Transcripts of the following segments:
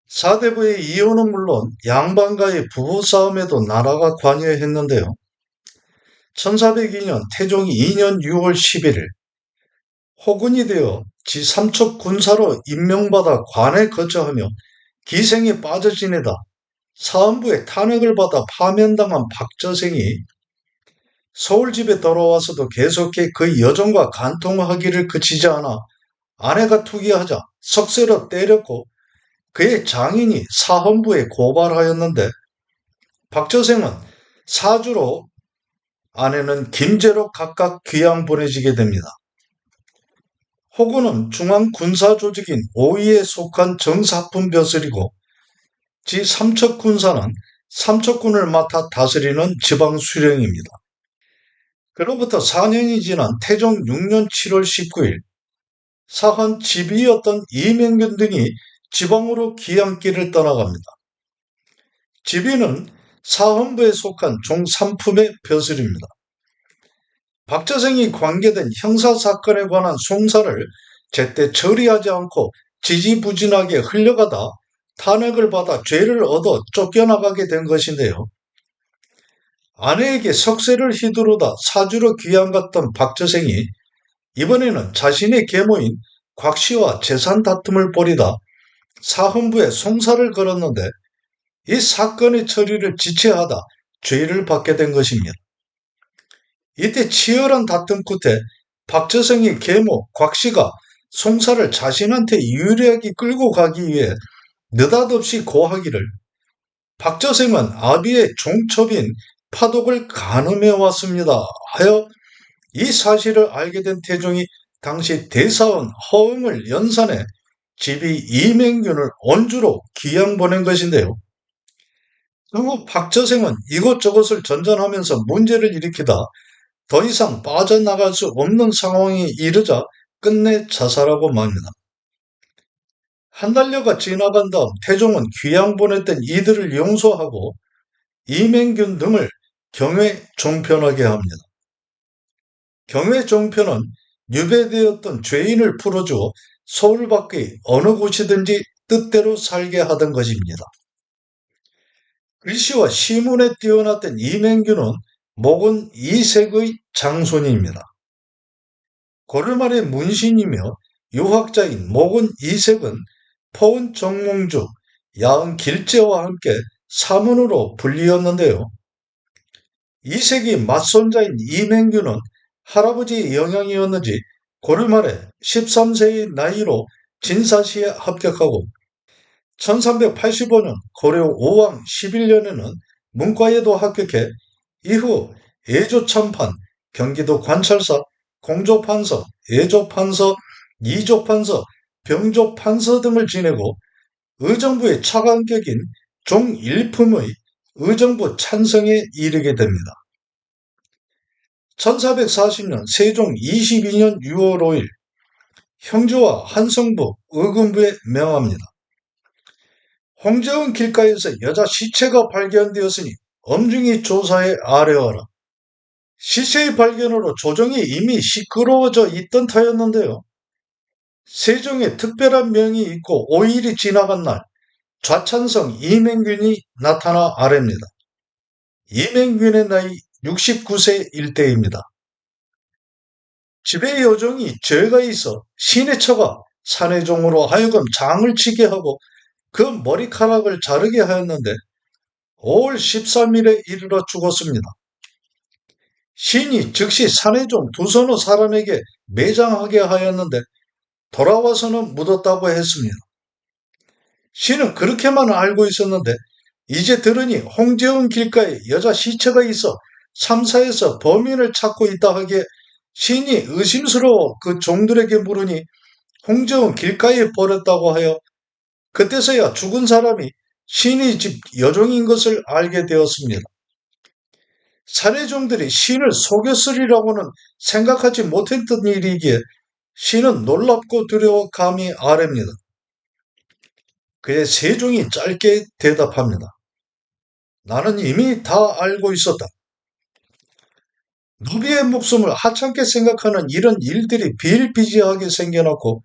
사대부의 이혼은 물론 양반가의 부부싸움에도 나라가 관여했는데요. 1402년 태종 2년 6월 11일 호군이 되어 지3척 군사로 임명받아 관에 거처하며 기생에 빠져 지내다 사헌부의 탄핵을 받아 파면당한 박저생이 서울 집에 돌아와서도 계속해 그 여종과 간통하기를 그치지 않아 아내가 투기하자 석쇠로 때렸고 그의 장인이 사헌부에 고발하였는데 박저생은 사주로 아내는 김제로 각각 귀양 보내지게 됩니다. 호구는 중앙군사조직인 오위에 속한 정사품 벼슬이고 지3척 군사는 삼척군을 맡아 다스리는 지방수령입니다. 그로부터 4년이 지난 태종 6년 7월 19일 사헌 지비였던 이명균 등이 지방으로 귀향길을 떠나갑니다. 지비는 사헌부에 속한 종3품의 벼슬입니다. 박저생이 관계된 형사사건에 관한 송사를 제때 처리하지 않고 지지부진하게 흘려가다 탄핵을 받아 죄를 얻어 쫓겨나가게 된 것인데요. 아내에게 석쇠를 휘두르다 사주로 귀양갔던 박저생이 이번에는 자신의 계모인 곽씨와 재산 다툼을 벌이다 사헌부에 송사를 걸었는데 이 사건의 처리를 지체하다 죄를 받게 된 것입니다. 이때 치열한 다툼 끝에 박저생의 계모 곽씨가 송사를 자신한테 유리하게 끌고 가기 위해 느닷없이 고하기를 박저생은 아비의 종첩인 파독을 간음해 왔습니다 하여 이 사실을 알게 된 태종이 당시 대사원 허응을 연산해 집이 이맹균을 원주로 귀양 보낸 것인데요. 결국 박저생은 이것저것을 전전하면서 문제를 일으키다 더 이상 빠져나갈 수 없는 상황이 이르자 끝내 자살하고 맙니다. 한 달여가 지나간 다음 태종은 귀양 보냈던 이들을 용서하고 이맹균 등을 경외 종편하게 합니다. 경외 종편은 유배되었던 죄인을 풀어주어 서울 밖의 어느 곳이든지 뜻대로 살게 하던 것입니다. 글씨와 시문에 뛰어났던 이맹균은 목은 이색의 장손입니다. 고려말의 문신이며 유학자인 목은 이색은 포은 정몽주, 야은 길재와 함께 사문으로 불리었는데요. 이색이 맞손자인 이맹균은 할아버지의 영향이었는지 고려말에 13세의 나이로 진사시에 합격하고 1385년 고려 5왕 11년에는 문과에도 합격해 이후 예조참판, 경기도 관찰사, 공조판서, 예조판서, 이조판서, 병조판서 등을 지내고 의정부의 차관격인 종1품의 의정부 찬성에 이르게 됩니다. 1440년 세종 22년 6월 5일 형주와 한성부 의금부에 명합니다. 홍제원 길가에서 여자 시체가 발견되었으니 엄중히 조사에 아뢰어라. 시체의 발견으로 조정이 이미 시끄러워져 있던 터였는데요. 세종의 특별한 명이 있고 5일이 지나간 날 좌찬성 이맹균이 나타나 아뢰입니다. 이맹균의 나이 69세일 때입니다. 집에 여종이 죄가 있어 신의 처가 사내종으로 하여금 장을 치게 하고 그 머리카락을 자르게 하였는데 5월 13일에 이르러 죽었습니다. 신이 즉시 사내종 두서너 사람에게 매장하게 하였는데 돌아와서는 묻었다고 했습니다. 신은 그렇게만 알고 있었는데 이제 들으니 홍제원 길가에 여자 시체가 있어 삼사에서 범인을 찾고 있다 하기에 신이 의심스러워 그 종들에게 물으니 홍제원 길가에 버렸다고 하여 그때서야 죽은 사람이 신의 집 여종인 것을 알게 되었습니다. 사내종들이 신을 속였으리라고는 생각하지 못했던 일이기에 신은 놀랍고 두려워 감히 아뢰입니다. 그의 세종이 짧게 대답합니다. 나는 이미 다 알고 있었다. 누비의 목숨을 하찮게 생각하는 이런 일들이 비일비재하게 생겨났고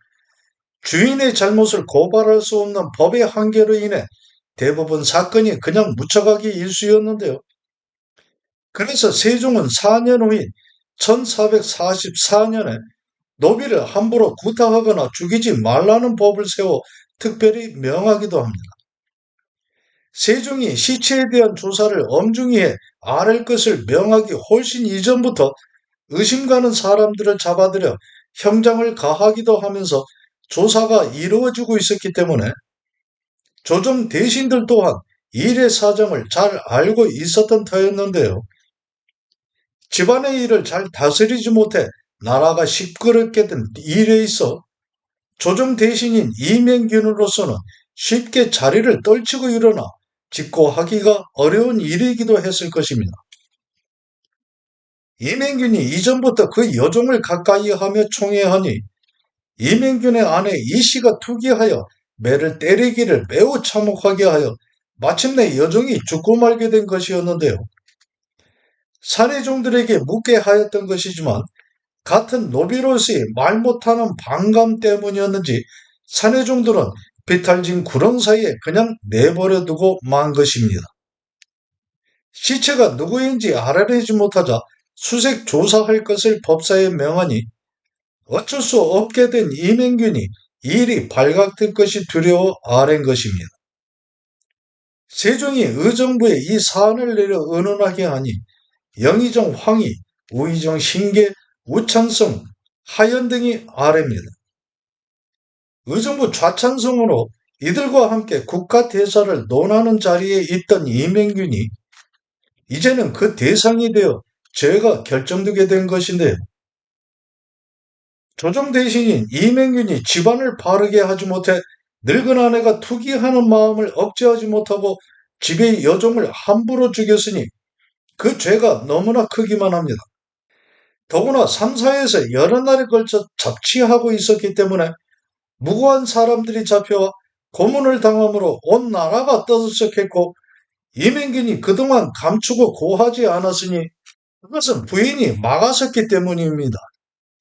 주인의 잘못을 고발할 수 없는 법의 한계로 인해 대부분 사건이 그냥 묻혀가기 일쑤였는데요. 그래서 세종은 4년 후인 1444년에 노비를 함부로 구타하거나 죽이지 말라는 법을 세워 특별히 명하기도 합니다. 세종이 시체에 대한 조사를 엄중히 해 아랠 것을 명하기 훨씬 이전부터 의심 가는 사람들을 잡아들여 형장을 가하기도 하면서 조사가 이루어지고 있었기 때문에 조정 대신들 또한 일의 사정을 잘 알고 있었던 터였는데요. 집안의 일을 잘 다스리지 못해 나라가 시끄럽게 된 일에 있어 조정 대신인 이맹균으로서는 쉽게 자리를 떨치고 일어나 직고하기가 어려운 일이기도 했을 것입니다. 이맹균이 이전부터 그 여종을 가까이 하며 총애하니 이맹균의 아내 이씨가 투기하여 매를 때리기를 매우 참혹하게 하여 마침내 여종이 죽고 말게 된 것이었는데요. 사내종들에게 묻게 하였던 것이지만 같은 노비로서의 말 못하는 반감 때문이었는지 사내종들은 비탈진 구렁 사이에 그냥 내버려 두고 만 것입니다. 시체가 누구인지 알아내지 못하자 수색 조사할 것을 법사에 명하니 어쩔 수 없게 된 이맹균이 일이 발각될 것이 두려워 아랜 것입니다. 세종이 의정부에 이 사안을 내려 의논하게 하니 영의정 황희, 우의정 신계, 우창성, 하연 등이 아래입니다. 의정부 좌찬성으로 이들과 함께 국가대사를 논하는 자리에 있던 이맹균이 이제는 그 대상이 되어 죄가 결정되게 된 것인데요. 조정 대신인 이맹균이 집안을 바르게 하지 못해 늙은 아내가 투기하는 마음을 억제하지 못하고 집의 여종을 함부로 죽였으니 그 죄가 너무나 크기만 합니다. 더구나 3, 4에서 여러 날에 걸쳐 잡취하고 있었기 때문에 무고한 사람들이 잡혀와 고문을 당함으로 온 나라가 떠들썩했고 이맹균이 그동안 감추고 고하지 않았으니 그것은 부인이 막았었기 때문입니다.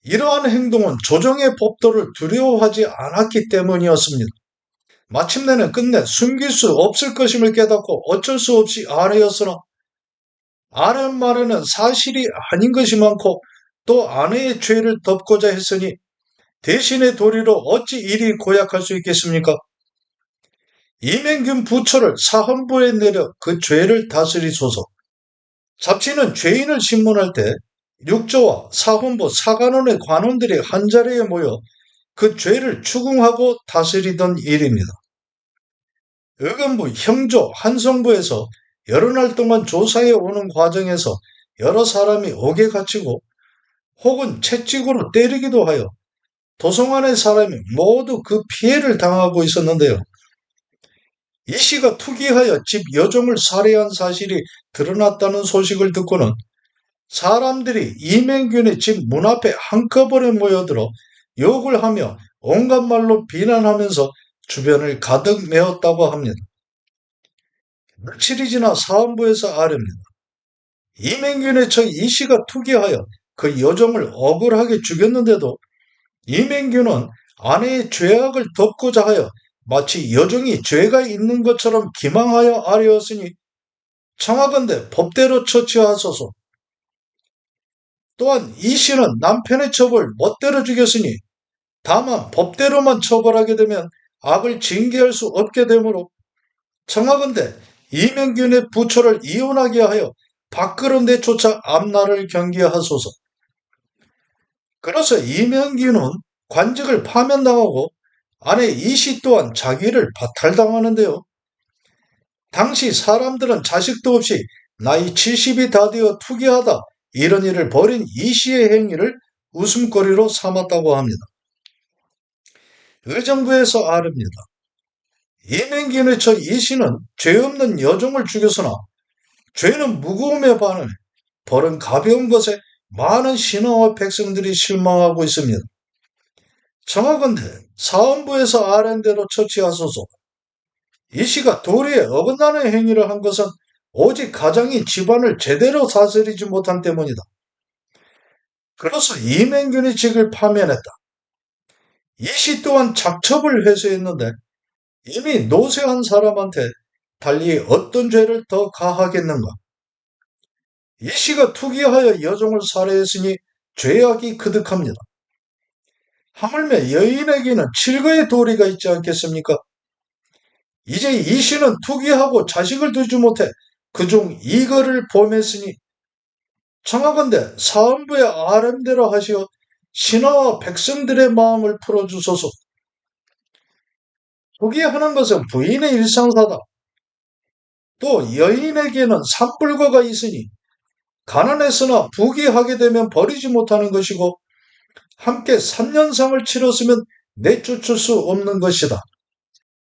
이러한 행동은 조정의 법도를 두려워하지 않았기 때문이었습니다. 마침내는 끝내 숨길 수 없을 것임을 깨닫고 어쩔 수 없이 아내였으나 아내 말에는 사실이 아닌 것이 많고 또 아내의 죄를 덮고자 했으니 대신의 도리로 어찌 이리 고약할 수 있겠습니까? 이맹균 부처를 사헌부에 내려 그 죄를 다스리소서. 잡지는 죄인을 신문할 때 육조와 사헌부 사관원의 관원들이 한자리에 모여 그 죄를 추궁하고 다스리던 일입니다. 의금부, 형조, 한성부에서 여러 날 동안 조사해 오는 과정에서 여러 사람이 옥에 갇히고 혹은 채찍으로 때리기도 하여 도성안의 사람이 모두 그 피해를 당하고 있었는데요. 이 씨가 투기하여 집 여종을 살해한 사실이 드러났다는 소식을 듣고는 사람들이 이맹균의 집 문 앞에 한꺼번에 모여들어 욕을 하며 온갖 말로 비난하면서 주변을 가득 메웠다고 합니다. 며칠이 지나 사헌부에서 아뢰입니다. 이맹균의 처 이 씨가 투기하여 그 여종을 억울하게 죽였는데도 이맹균은 아내의 죄악을 덮고자 하여 마치 여종이 죄가 있는 것처럼 기망하여 아뢰었으니 청하건대 법대로 처치하소서. 또한 이 씨는 남편의 첩을 멋대로 죽였으니 다만 법대로만 처벌하게 되면 악을 징계할 수 없게 되므로 청하건대 이맹균의 부처를 이혼하게 하여 밖으로 내쫓아 앞날을 경계하소서. 그래서 이맹균은 관직을 파면당하고 아내 이씨 또한 자기를 박탈당하는데요. 당시 사람들은 자식도 없이 나이 70이 다 되어 투기하다 이런 일을 벌인 이씨의 행위를 웃음거리로 삼았다고 합니다. 의정부에서 아릅니다. 이맹균의 처 이씨는 죄 없는 여종을 죽였으나 죄는 무거움에 반해 벌은 가벼운 것에 많은 신하와 백성들이 실망하고 있습니다. 청하건대 사헌부에서 아랜대로 처치하소서. 이 씨가 도리에 어긋나는 행위를 한 것은 오직 가장이 집안을 제대로 다스리지 못한 때문이다. 그래서 이맹균의 직을 파면했다. 이씨 또한 작첩을 회수했는데 이미 노쇠한 사람한테 달리 어떤 죄를 더 가하겠는가? 이씨가 투기하여 여종을 살해했으니 죄악이 그득합니다. 하물며 여인에게는 칠거의 도리가 있지 않겠습니까? 이제 이씨는 투기하고 자식을 두지 못해 그중 이거를 범했으니 청하건대 사헌부의 아뢰대로 하시어 신하와 백성들의 마음을 풀어주소서. 투기하는 것은 부인의 일상사다. 또 여인에게는 산불거가 있으니 가난했으나 부귀하게 되면 버리지 못하는 것이고 함께 3년상을 치렀으면 내쫓을 수 없는 것이다.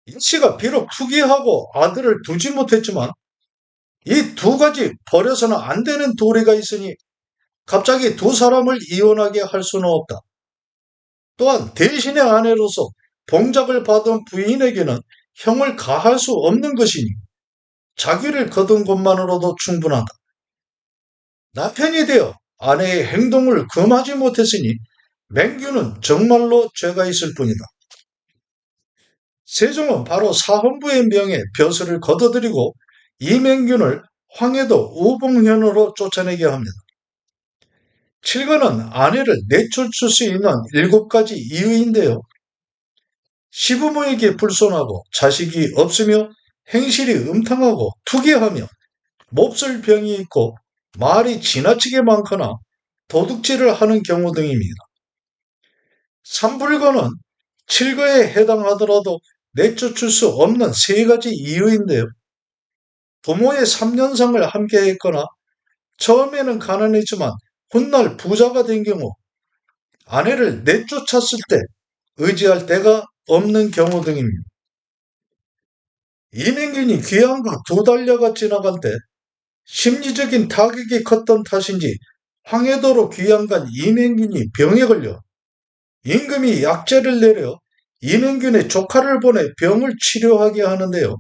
인씨가 비록 투기하고 아들을 두지 못했지만 이 두 가지 버려서는 안 되는 도리가 있으니 갑자기 두 사람을 이혼하게 할 수는 없다. 또한 대신의 아내로서 봉작을 받은 부인에게는 형을 가할 수 없는 것이니 자기를 거둔 것만으로도 충분하다. 남편이 되어 아내의 행동을 금하지 못했으니 맹규는 정말로 죄가 있을 뿐이다. 세종은 바로 사헌부의 명에 벼슬을 거둬들이고 이맹균을 황해도 우봉현으로 쫓아내게 합니다. 칠거는 아내를 내쫓을 수 있는 7가지 이유인데요. 시부모에게 불손하고 자식이 없으며 행실이 음탕하고 투기하며 몹쓸 병이 있고 말이 지나치게 많거나 도둑질을 하는 경우 등입니다. 삼불거는 칠거에 해당하더라도 내쫓을 수 없는 3가지 이유인데요. 부모의 3년상을 함께 했거나 처음에는 가난했지만 훗날 부자가 된 경우 아내를 내쫓았을 때 의지할 데가 없는 경우 등입니다. 이맹균이 귀양과 2달려가 지나간 때 심리적인 타격이 컸던 탓인지 황해도로 귀양간 이맹균이 병에 걸려 임금이 약제를 내려 이맹균의 조카를 보내 병을 치료하게 하는데요.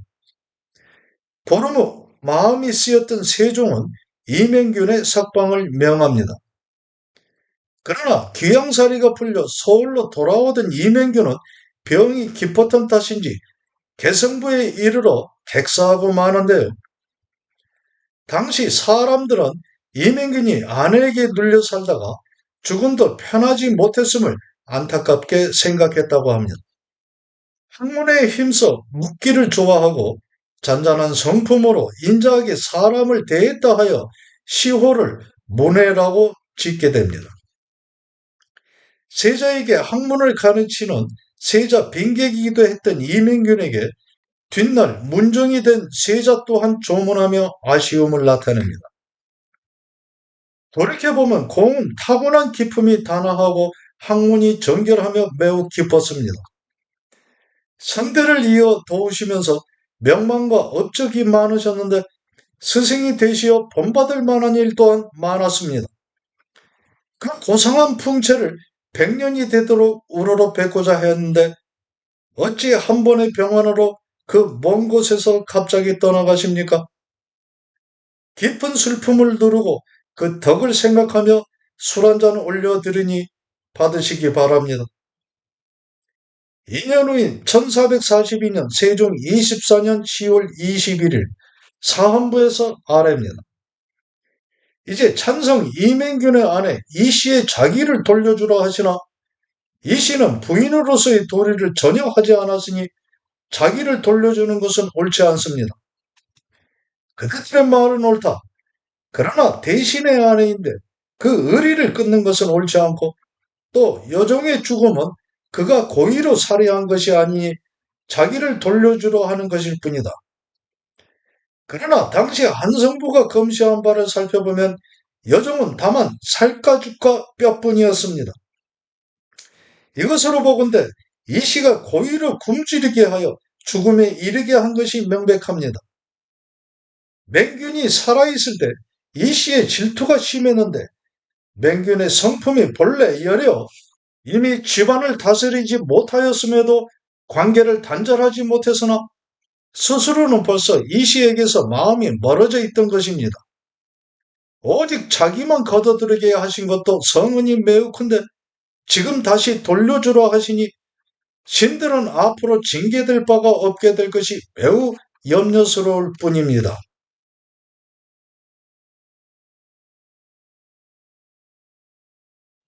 보름 후 마음이 쓰였던 세종은 이맹균의 석방을 명합니다. 그러나 귀양살이가 풀려 서울로 돌아오던 이맹균은 병이 깊었던 탓인지 개성부에 이르러 객사하고 마는데요. 당시 사람들은 이맹균이 아내에게 눌려 살다가 죽음도 편하지 못했음을 안타깝게 생각했다고 합니다. 학문에 힘써 묻기를 좋아하고 잔잔한 성품으로 인자하게 사람을 대했다 하여 시호를 문해라고 짓게 됩니다. 세자에게 학문을 가르치는 세자 빈객이기도 했던 이맹균에게 뒷날 문정이 된 세자 또한 조문하며 아쉬움을 나타냅니다. 돌이켜보면 공은 타고난 기품이 단아하고 학문이 정결하며 매우 깊었습니다. 선대를 이어 도우시면서 명망과 업적이 많으셨는데 스승이 되시어 본받을 만한 일 또한 많았습니다. 그 고상한 풍채를 100년이 되도록 우러러 뵙고자 했는데 어찌 한 번의 병환으로 그 먼 곳에서 갑자기 떠나가십니까? 깊은 슬픔을 누르고 그 덕을 생각하며 술 한잔 올려드리니 받으시기 바랍니다. 2년 후인 1442년 세종 24년 10월 21일 사헌부에서 아래입니다. 이제 찬성 이맹균의 아내 이씨의 자기를 돌려주라 하시나 이씨는 부인으로서의 도리를 전혀 하지 않았으니 자기를 돌려주는 것은 옳지 않습니다. 그들의 말은 옳다. 그러나 대신의 아내인데 그 의리를 끊는 것은 옳지 않고 또 여종의 죽음은 그가 고의로 살해한 것이 아니니 자기를 돌려주려 하는 것일 뿐이다. 그러나 당시 한성부가 검시한 바를 살펴보면 여종은 다만 살과 죽과 뼈뿐이었습니다. 이것으로 보건대 이씨가 고의로 굶주리게 하여 죽음에 이르게 한 것이 명백합니다. 맹균이 살아있을 때 이씨의 질투가 심했는데 맹균의 성품이 본래 여려 이미 집안을 다스리지 못하였음에도 관계를 단절하지 못했으나 스스로는 벌써 이씨에게서 마음이 멀어져 있던 것입니다. 오직 자기만 거둬들이게 하신 것도 성은이 매우 큰데 지금 다시 돌려주라 하시니 신들은 앞으로 징계될 바가 없게 될 것이 매우 염려스러울 뿐입니다.